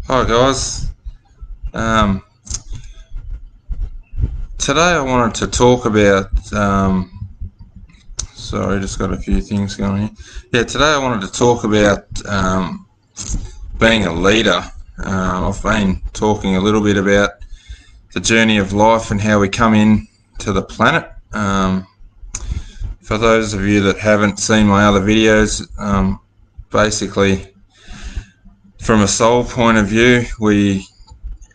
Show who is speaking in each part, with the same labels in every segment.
Speaker 1: Hi guys. Um, Today I wanted to talk about. Sorry, just got a few things going here. Yeah, today I wanted to talk about being a leader. I've been talking a little bit about the journey of life and how we come in to the planet. For those of you that haven't seen my other videos, basically, from a soul point of view, we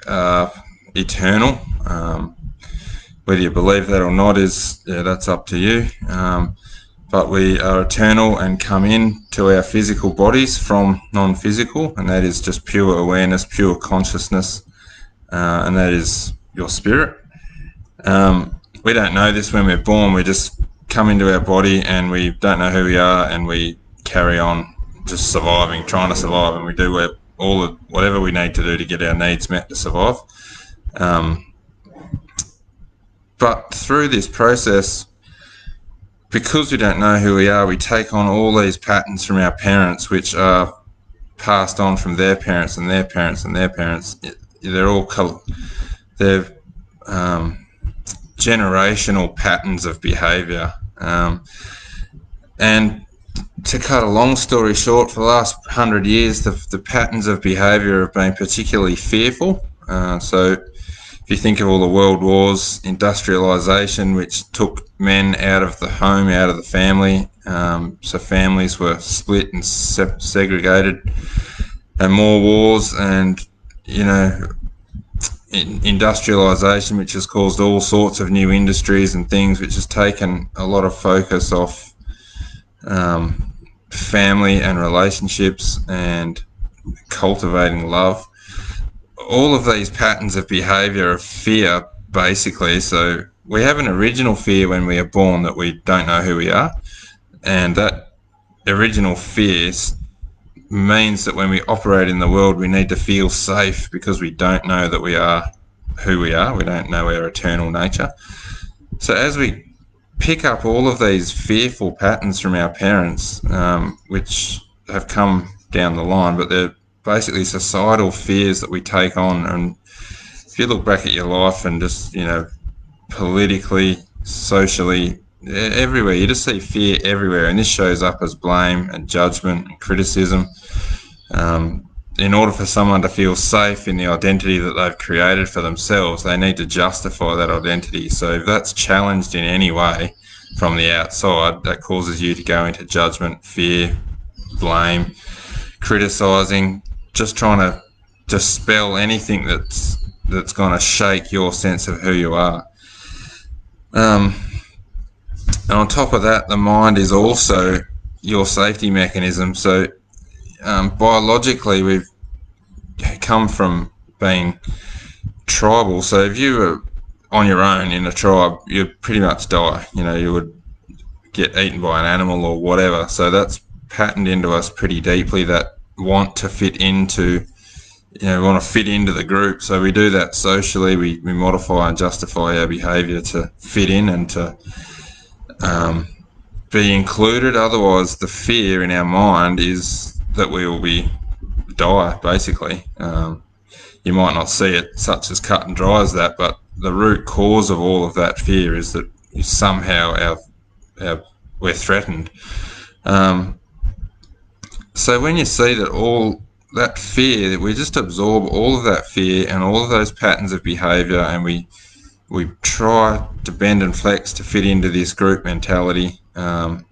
Speaker 1: are eternal. Whether you believe that or not that's up to you. But we are eternal and come in to our physical bodies from non-physical, and that is just pure awareness, pure consciousness, and that is your spirit. We don't know this when we're born. We just come into our body and we don't know who we are, and we carry on just surviving, trying to survive, and we do whatever we need to do to get our needs met to survive. But through this process, because we don't know who we are, we take on all these patterns from our parents, which are passed on from their parents and their parents and their parents. They're generational patterns of behaviour. And to cut a long story short, for the last 100 years, the patterns of behaviour have been particularly fearful. So if you think of all the world wars, industrialisation, which took men out of the home, out of the family, so families were split and segregated, and more wars, and industrialisation, which has caused all sorts of new industries and things, which has taken a lot of focus off family and relationships and cultivating love. All of these patterns of behaviour of fear, basically. So we have an original fear when we are born that we don't know who we are, and that original fear means that when we operate in the world, we need to feel safe because we don't know that we are who we are. We don't know our eternal nature. So as we pick up all of these fearful patterns from our parents, which have come down the line, but they're basically societal fears that we take on. And if you look back at your life and just, politically, socially, everywhere, you just see fear everywhere. And this shows up as blame and judgment and criticism. In order for someone to feel safe in the identity that they've created for themselves, they need to justify that identity. So if that's challenged in any way from the outside, that causes you to go into judgment, fear, blame, criticising, just trying to dispel anything that's going to shake your sense of who you are. And on top of that, the mind is also your safety mechanism. So biologically, we've come from being tribal. So if you were on your own in a tribe, you'd pretty much die. You would get eaten by an animal or whatever. So that's patterned into us pretty deeply, that want to fit into, want to fit into the group. So we do that socially. We modify and justify our behaviour to fit in and to be included. Otherwise, the fear in our mind is that we will die, basically. You might not see it such as cut and dry as that, but the root cause of all of that fear is that somehow we're threatened. So when you see that all that fear, we just absorb all of that fear and all of those patterns of behaviour, and we try to bend and flex to fit into this group mentality. And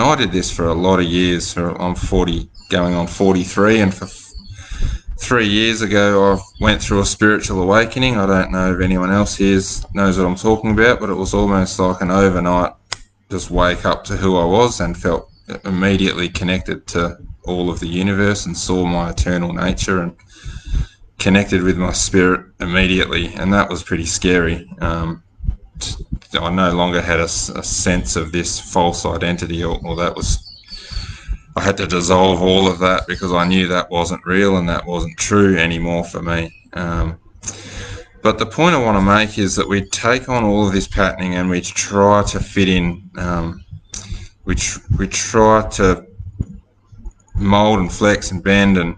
Speaker 1: I did this for a lot of years. I'm 40, going on 43, and for 3 years ago I went through a spiritual awakening. I don't know if anyone else here knows what I'm talking about, but it was almost like an overnight just wake up to who I was, and felt immediately connected to all of the universe and saw my eternal nature and connected with my spirit immediately, and that was pretty scary. I no longer had a sense of this false identity, or I had to dissolve all of that because I knew that wasn't real and that wasn't true anymore for me. But the point I want to make is that we take on all of this patterning and we try to fit in. We try to mold and flex and bend and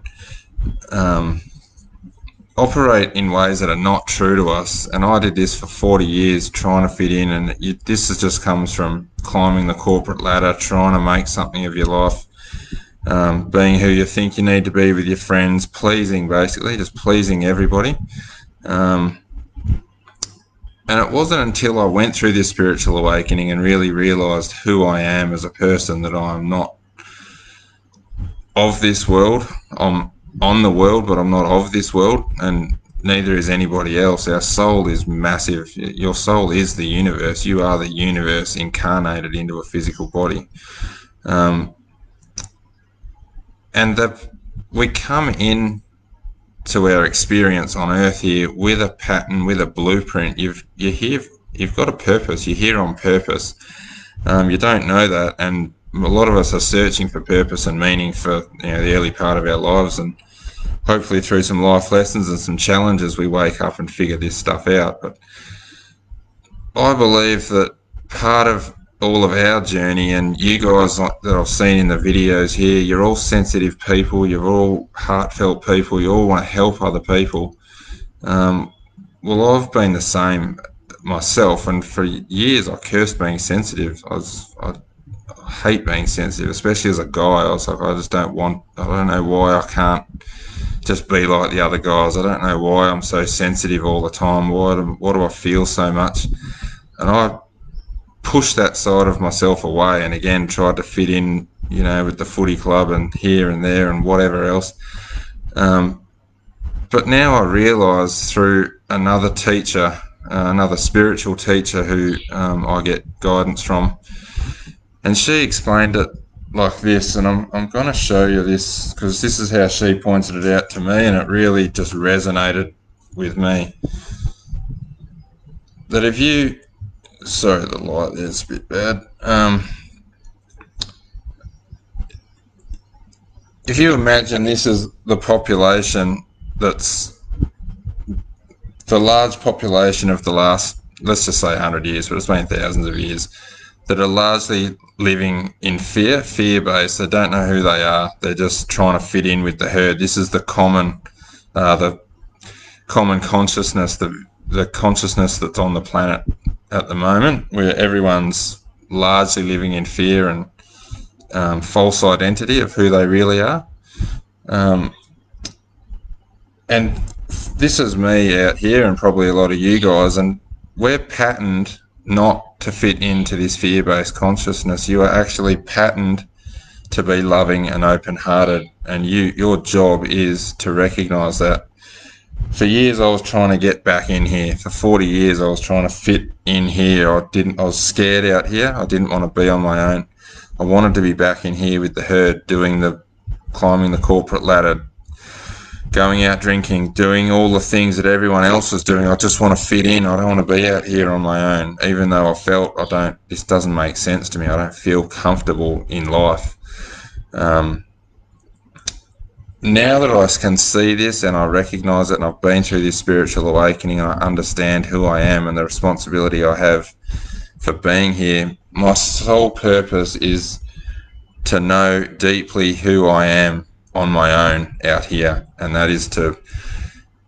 Speaker 1: operate in ways that are not true to us. And I did this for 40 years trying to fit in, and this just comes from climbing the corporate ladder, trying to make something of your life, being who you think you need to be with your friends, pleasing, basically, just pleasing everybody. And it wasn't until I went through this spiritual awakening and really realised who I am as a person, that I'm not of this world. I'm on the world, but I'm not of this world, and neither is anybody else. Our soul is massive. Your soul is the universe. You are the universe incarnated into a physical body. And that we come in to our experience on Earth here with a pattern, with a blueprint. You've got a purpose. You're here on purpose. You don't know that, and a lot of us are searching for purpose and meaning for the early part of our lives, and hopefully through some life lessons and some challenges we wake up and figure this stuff out. But I believe that part of all of our journey, and you guys that I've seen in the videos here, you're all sensitive people, you're all heartfelt people, you all want to help other people. Well, I've been the same myself, and for years I cursed being sensitive. I hate being sensitive, especially as a guy. I was like, I don't know why I can't just be like the other guys. I don't know why I'm so sensitive all the time. Why do I feel so much? And I pushed that side of myself away, and again tried to fit in, with the footy club and here and there and whatever else. But now I realise through another teacher, another spiritual teacher who I get guidance from, and she explained it like this, and I'm going to show you this because this is how she pointed it out to me, and it really just resonated with me. That if you... Sorry, the light there's a bit bad. If you imagine this is the population that's the large population of the last, let's just say 100 years, but it's been thousands of years, that are largely living in fear-based. They don't know who they are. They're just trying to fit in with the herd. This is the common consciousness, the consciousness that's on the planet at the moment, where everyone's largely living in fear and false identity of who they really are. And this is me out here, and probably a lot of you guys, and we're patterned not to fit into this fear-based consciousness. You are actually patterned to be loving and open-hearted, and your job is to recognise that. For years I was trying to get back in here. For 40 years I was trying to fit in here. I was scared out here. I didn't want to be on my own. I wanted to be back in here with the herd, climbing the corporate ladder, going out drinking, doing all the things that everyone else was doing. I just want to fit in. I don't want to be out here on my own, even though I felt this doesn't make sense to me. I don't feel comfortable in life. Now that I can see this and I recognise it, and I've been through this spiritual awakening, and I understand who I am and the responsibility I have for being here, my sole purpose is to know deeply who I am on my own out here, and that is to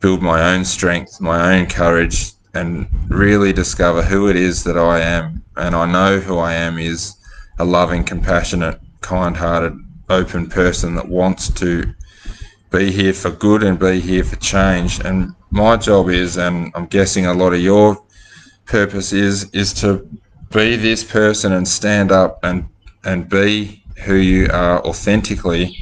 Speaker 1: build my own strength, my own courage, and really discover who it is that I am. And I know who I am is a loving, compassionate, kind-hearted, open person that wants to be here for good and be here for change. And my job is, and I'm guessing a lot of your purpose is to be this person and stand up and be who you are authentically,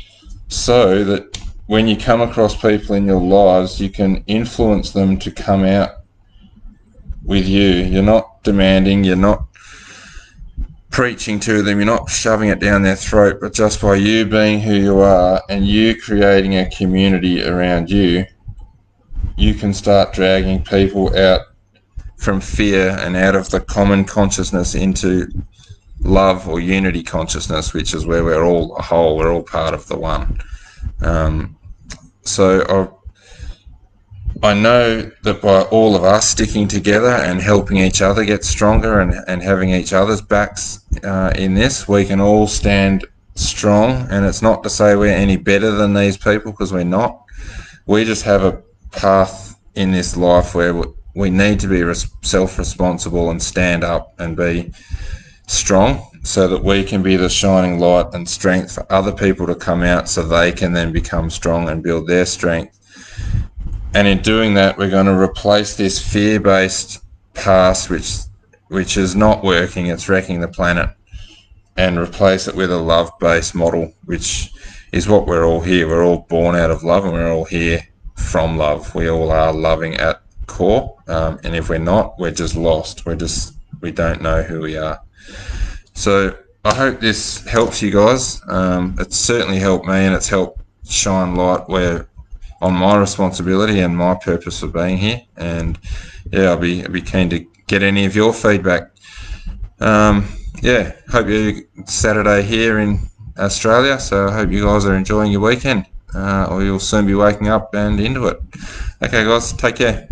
Speaker 1: so that when you come across people in your lives, you can influence them to come out with you. You're not demanding, you're not preaching to them, you're not shoving it down their throat, but just by you being who you are and you creating a community around you, you can start dragging people out from fear and out of the common consciousness into love or unity consciousness, which is where we're all a whole, we're all part of the one. So I know that by all of us sticking together and helping each other get stronger and having each other's backs in this, we can all stand strong. And it's not to say we're any better than these people, because we're not. We just have a path in this life where we need to be self-responsible and stand up and be strong, so that we can be the shining light and strength for other people to come out, so they can then become strong and build their strength. And in doing that, we're going to replace this fear-based past, which is not working, it's wrecking the planet, and replace it with a love-based model, which is what we're all here. We're all born out of love, and we're all here from love. We all are loving at core, and if we're not, we're just lost. We don't know who we are. So I hope this helps you guys. It's certainly helped me, and it's helped shine light on my responsibility and my purpose for being here. And yeah, I'll be keen to get any of your feedback. Hope you Saturday here in Australia. So I hope you guys are enjoying your weekend, or you'll soon be waking up and into it. Okay, guys, take care.